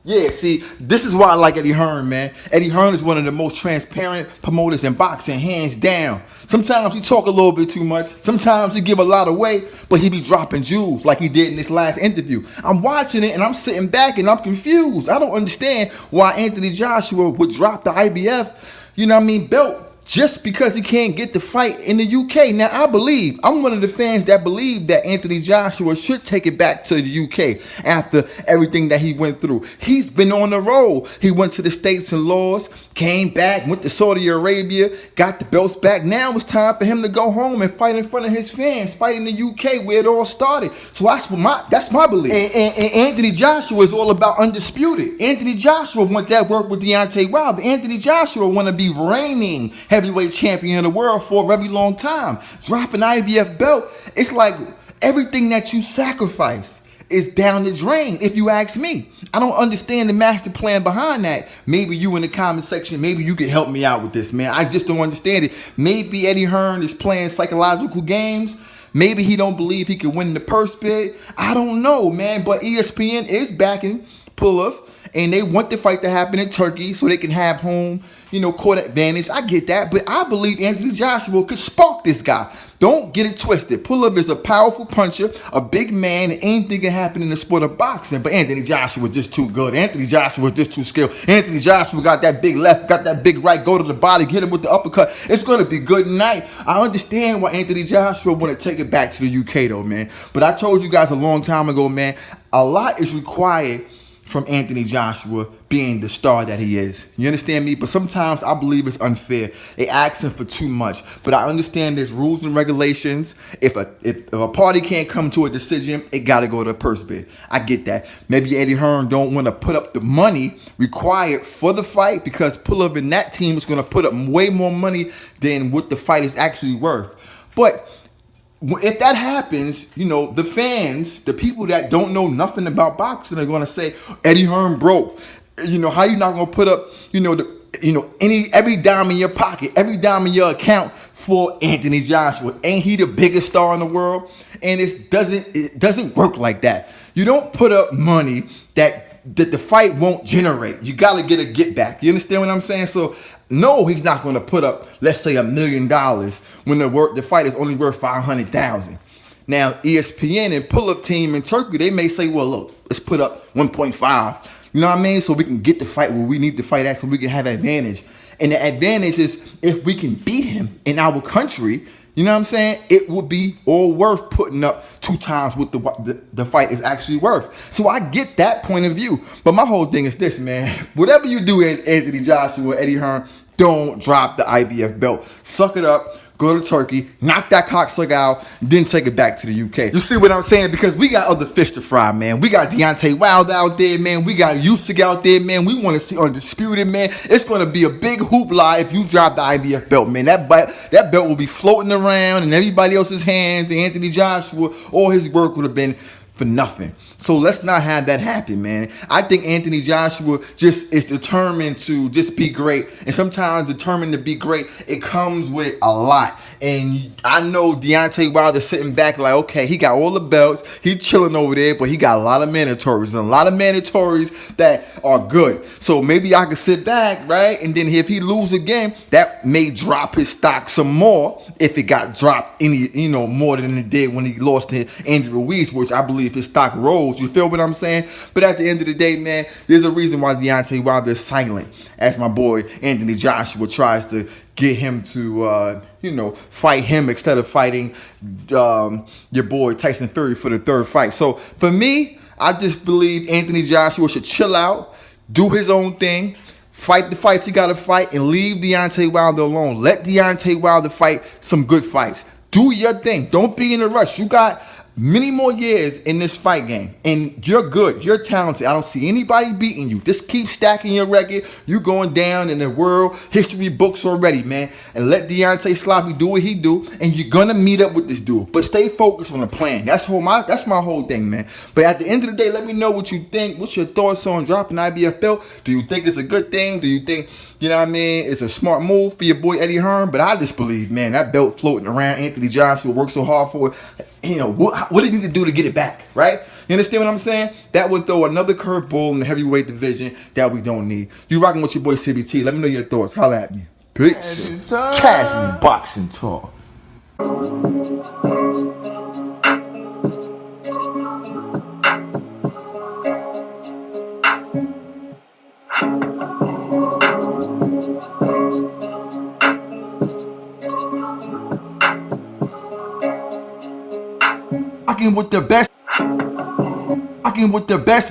Yeah, see, this is why I like Eddie Hearn, man. Eddie Hearn is one of the most transparent promoters in boxing, hands down. Sometimes he talk a little bit too much. Sometimes he give a lot away, but he be dropping jewels like he did in this last interview. I'm watching it and I'm sitting back and I'm confused. I don't understand why Anthony Joshua would drop the IBF, belt just because he can't get the fight in the UK. Now, I'm one of the fans that believe that Anthony Joshua should take it back to the UK after everything that he went through. He's been on the road. He went to the States and lost, came back, went to Saudi Arabia, got the belts back. Now it's time for him to go home and fight in front of his fans, fight in the UK where it all started. So that's my belief. And Anthony Joshua is all about undisputed. Anthony Joshua want that work with Deontay Wilder. Anthony Joshua want to be reigning heavyweight champion of the world for a very long time. Dropping IBF belt, it's like everything that you sacrifice is down the drain, if you ask me. I don't understand the master plan behind that. Maybe you in the comment section, maybe you can help me out with this, man. I just don't understand it. Maybe Eddie Hearn is playing psychological games. Maybe he don't believe he can win the purse bid. I don't know, man. But ESPN is backing Pulev, and they want the fight to happen in Turkey so they can have home, court advantage. I get that, but I believe Anthony Joshua could spark this guy. Don't get it twisted. Pulev is a powerful puncher, a big man, and anything can happen in the sport of boxing. But Anthony Joshua was just too good. Anthony Joshua was just too skilled. Anthony Joshua got that big left, got that big right, go to the body, get him with the uppercut. It's going to be good night. I understand why Anthony Joshua want to take it back to the UK, though, man. But I told you guys a long time ago, man, a lot is required from Anthony Joshua being the star that he is. You understand me? But sometimes I believe it's unfair. They ask him for too much. But I understand there's rules and regulations. If a party can't come to a decision, it got to go to a purse bid. I get that. Maybe Eddie Hearn don't want to put up the money required for the fight because Pulev and that team is going to put up way more money than what the fight is actually worth. But if that happens, the fans, the people that don't know nothing about boxing are going to say, Eddie Hearn broke. How you not going to put up, every dime in your pocket, every dime in your account for Anthony Joshua? Ain't he the biggest star in the world? And it doesn't work like that. You don't put up money that the fight won't generate. You got to get a get back. You understand what I'm saying? So no, he's not going to put up, let's say, $1 million when the fight is only worth $500,000. Now, ESPN and Pulev team in Turkey, they may say, well, look, let's put up 1.5. You know what I mean? So we can get the fight where we need the fight at, so we can have advantage. And the advantage is if we can beat him in our country, you know what I'm saying? It would be all worth putting up 2 times what the fight is actually worth. So I get that point of view. But my whole thing is this, man. Whatever you do, Anthony Joshua, Eddie Hearn, don't drop the IBF belt. Suck it up. Go to Turkey, knock that cocksucker out, then take it back to the UK. You see what I'm saying? Because we got other fish to fry, man. We got Deontay Wilder out there, man. We got Usyk out there, man. We want to see Undisputed, man. It's going to be a big hoopla if you drop the IBF belt, man. That belt will be floating around in everybody else's hands, and Anthony Joshua, all his work would have been for nothing. So let's not have that happen, man. I think Anthony Joshua just is determined to just be great. And sometimes determined to be great, it comes with a lot. And I know Deontay Wilder sitting back like, okay, he got all the belts. He's chilling over there, but he got a lot of mandatories. And a lot of mandatories that are good. So maybe I can sit back, right? And then if he lose again, that may drop his stock some more if it got dropped more than it did when he lost to Andy Ruiz, which I believe his stock rose. You feel what I'm saying? But at the end of the day, man, there's a reason why Deontay Wilder is silent, as my boy Anthony Joshua tries to get him to, fight him instead of fighting your boy Tyson Fury for the 3rd fight. So for me, I just believe Anthony Joshua should chill out, do his own thing, fight the fights he got to fight, and leave Deontay Wilder alone. Let Deontay Wilder fight some good fights. Do your thing. Don't be in a rush. You got many more years in this fight game, and you're good. You're talented. I don't see anybody beating you. Just keep stacking your record. You going down in the world history books already, man. And let Deontay Sloppy do what he do, and you're gonna meet up with this dude. But stay focused on the plan. That's my whole thing, man. But at the end of the day, let me know what you think. What's your thoughts on dropping IBF belt? Do you think it's a good thing? Do you think, it's a smart move for your boy Eddie Hearn? But I just believe, man, that belt floating around. Anthony Joshua worked so hard for it. And, what did he need to do to get it back, right? You understand what I'm saying? That would throw another curveball in the heavyweight division that we don't need. You rocking with your boy CBT. Let me know your thoughts. Holla at me. Peace. Casual boxing talk. Rocking with the best.